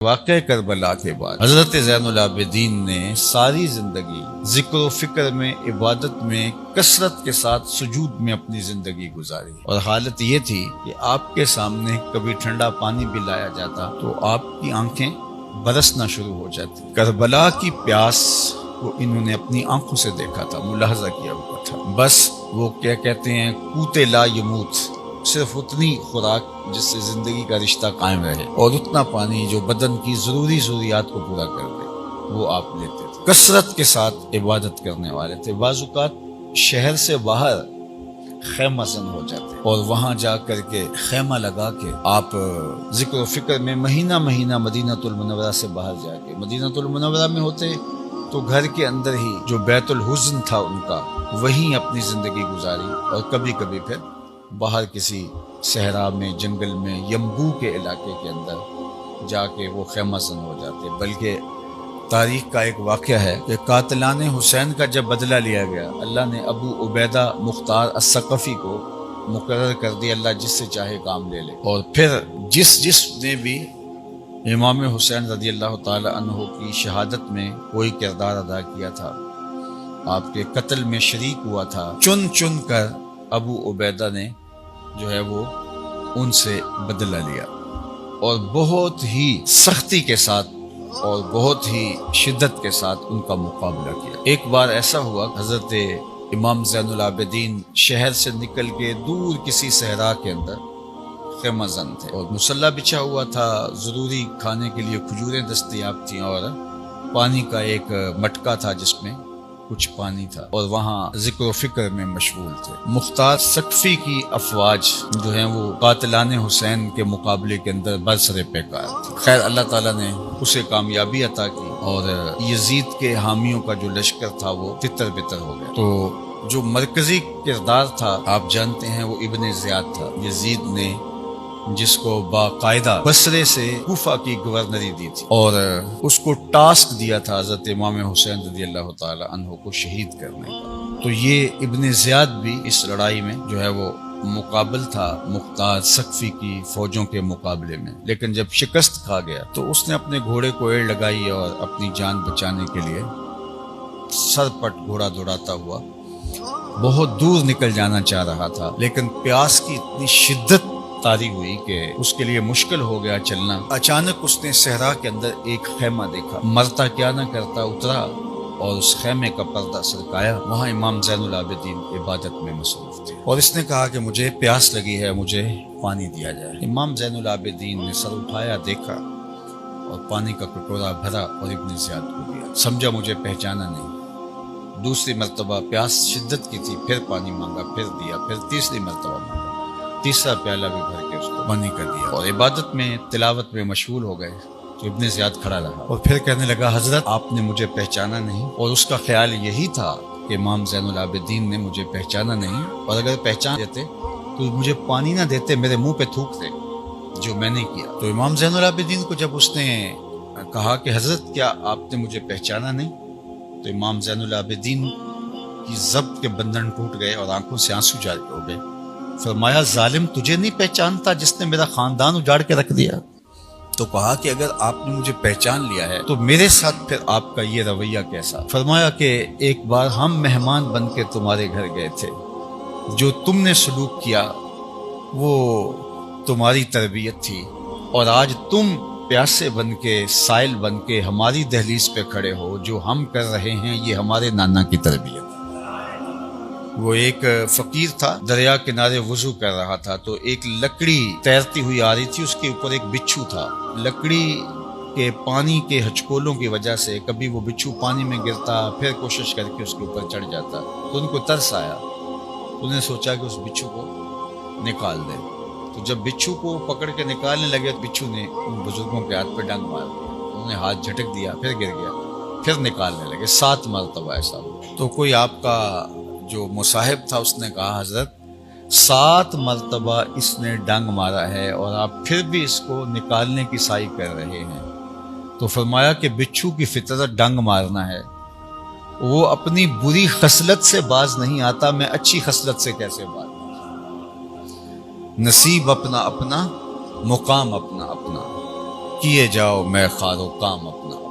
واقعہ کربلا کے بعد حضرت زین العابدین نے ساری زندگی ذکر و فکر میں، عبادت میں، کثرت کے ساتھ سجود میں اپنی زندگی گزاری، اور حالت یہ تھی کہ آپ کے سامنے کبھی ٹھنڈا پانی بھی لایا جاتا تو آپ کی آنکھیں برسنا شروع ہو جاتی۔ کربلا کی پیاس کو انہوں نے اپنی آنکھوں سے دیکھا تھا، ملاحظہ کیا ہوا تھا۔ بس وہ کیا کہتے ہیں، قوت لا یموت، صرف اتنی خوراک جس سے زندگی کا رشتہ قائم رہے، اور اتنا پانی جو بدن کی ضروری ضروریات کو پورا کر دے، وہ آپ لیتے تھے۔ کثرت کے ساتھ عبادت کرنے والے تھے۔ بعض اوقات شہر سے باہر خیمہ زن ہو جاتے اور وہاں جا کر کے خیمہ لگا کے آپ ذکر و فکر میں مہینہ مدینہ المنورہ سے باہر جا کے مدینہ المنورہ میں ہوتے تو گھر کے اندر ہی جو بیت الحزن تھا ان کا، وہیں اپنی زندگی گزاری، اور کبھی کبھی پھر باہر کسی صحرا میں، جنگل میں، یمبو کے علاقے کے اندر جا کے وہ خیمہ زن ہو جاتے۔ بلکہ تاریخ کا ایک واقعہ ہے کہ قاتلان حسین کا جب بدلہ لیا گیا، اللہ نے ابو عبیدہ مختار الثقفی کو مقرر کر دیا، اللہ جس سے چاہے کام لے لے، اور پھر جس نے بھی امام حسین رضی اللہ تعالی عنہ کی شہادت میں کوئی کردار ادا کیا تھا، آپ کے قتل میں شریک ہوا تھا، چن کر ابو عبیدہ نے جو ہے وہ ان سے بدلہ لیا، اور بہت ہی سختی کے ساتھ اور بہت ہی شدت کے ساتھ ان کا مقابلہ کیا۔ ایک بار ایسا ہوا، حضرت امام زین العابدین شہر سے نکل کے دور کسی صحرا کے اندر خیمہ زن تھے، اور مصلی بچھا ہوا تھا، ضروری کھانے کے لیے کھجوریں دستیاب تھیں، اور پانی کا ایک مٹکا تھا جس میں کچھ پانی تھا، اور وہاں ذکر و فکر میں مشغول تھے۔ مختار ثقفی کی افواج جو ہیں وہ قاتلان حسین کے مقابلے کے اندر برسر پیکار تھی۔ خیر، اللہ تعالیٰ نے اسے کامیابی عطا کی، اور یزید کے حامیوں کا جو لشکر تھا وہ تتر بتر ہو گیا۔ تو جو مرکزی کردار تھا، آپ جانتے ہیں، وہ ابن زیاد تھا، یزید نے جس کو باقاعدہ بصرے سے کوفہ کی گورنری دی تھی، اور اس کو ٹاسک دیا تھا حضرت امام حسین رضی اللہ تعالی عنہ کو شہید کرنے کا۔ تو یہ ابن زیاد بھی اس لڑائی میں جو ہے وہ مقابل تھا مختار ثقفی کی فوجوں کے مقابلے میں، لیکن جب شکست کھا گیا تو اس نے اپنے گھوڑے کو ایڑ لگائی اور اپنی جان بچانے کے لیے سر پٹ گھوڑا دوڑاتا ہوا بہت دور نکل جانا چاہ رہا تھا، لیکن پیاس کی اتنی شدت طاری ہوئی کہ اس کے لیے مشکل ہو گیا چلنا۔ اچانک اس نے صحرا کے اندر ایک خیمہ دیکھا، مرتا کیا نہ کرتا اترا اور اس خیمے کا پردہ سرکایا۔ وہاں امام زین العابدین عبادت میں مصروف تھے، اور اس نے کہا کہ مجھے پیاس لگی ہے، مجھے پانی دیا جائے۔ امام زین العابدین نے سر اٹھایا، دیکھا، اور پانی کا کٹورا بھرا اور ابن زیاد کو دیا۔ سمجھا مجھے پہچانا نہیں۔ دوسری مرتبہ پیاس شدت کی تھی، پھر پانی مانگا، پھر دیا، پھر تیسری مرتبہ مانگا، تیسرا پیالہ بھی بھر کے اس کو پانی کا دیا، اور عبادت میں، تلاوت میں مشغول ہو گئے۔ تو ابن زیاد کھڑا رہا اور پھر کہنے لگا، حضرت آپ نے مجھے پہچانا نہیں۔ اور اس کا خیال یہی تھا کہ امام زین العابدین نے مجھے پہچانا نہیں، اور اگر پہچان دیتے تو مجھے پانی نہ دیتے، میرے منہ پہ تھوکتے، جو میں نے کیا۔ تو امام زین العابدین کو جب اس نے کہا کہ حضرت کیا آپ نے مجھے پہچانا نہیں، تو امام زین العابدین کی ضبط کے بندھن ٹوٹ گئے اور آنکھوں سے آنسو جاری ہو گئے۔ فرمایا، ظالم تجھے نہیں پہچانتا جس نے میرا خاندان اجاڑ کے رکھ دیا؟ تو کہا کہ اگر آپ نے مجھے پہچان لیا ہے تو میرے ساتھ پھر آپ کا یہ رویہ کیسا؟ فرمایا کہ ایک بار ہم مہمان بن کے تمہارے گھر گئے تھے، جو تم نے سلوک کیا وہ تمہاری تربیت تھی، اور آج تم پیاسے بن کے، سائل بن کے ہماری دہلیز پہ کھڑے ہو، جو ہم کر رہے ہیں یہ ہمارے نانا کی تربیت۔ وہ ایک فقیر تھا، دریا کنارے وضو کر رہا تھا، تو ایک لکڑی تیرتی ہوئی آ رہی تھی، اس کے اوپر ایک بچھو تھا۔ لکڑی کے پانی کے ہچکولوں کی وجہ سے کبھی وہ بچھو پانی میں گرتا، پھر کوشش کر کے اس کے اوپر چڑھ جاتا، تو ان کو ترس آیا، انہوں نے سوچا کہ اس بچھو کو نکال دیں۔ تو جب بچھو کو پکڑ کے نکالنے لگے تو بچھو نے ان بزرگوں کے ہاتھ پہ ڈنگ مار دیا، انہوں نے ہاتھ جھٹک دیا، پھر گر گیا، پھر نکالنے لگے، 7 مرتبہ ایسا ہوا۔ تو کوئی آپ کا جو مصاحب تھا اس نے کہا، حضرت 7 مرتبہ اس نے ڈنگ مارا ہے اور آپ پھر بھی اس کو نکالنے کی سعی کر رہے ہیں۔ تو فرمایا کہ بچھو کی فطرت ڈنگ مارنا ہے، وہ اپنی بری خصلت سے باز نہیں آتا، میں اچھی خصلت سے کیسے باز؟ نصیب اپنا اپنا، مقام اپنا اپنا، کیے جاؤ میں خار و کام اپنا.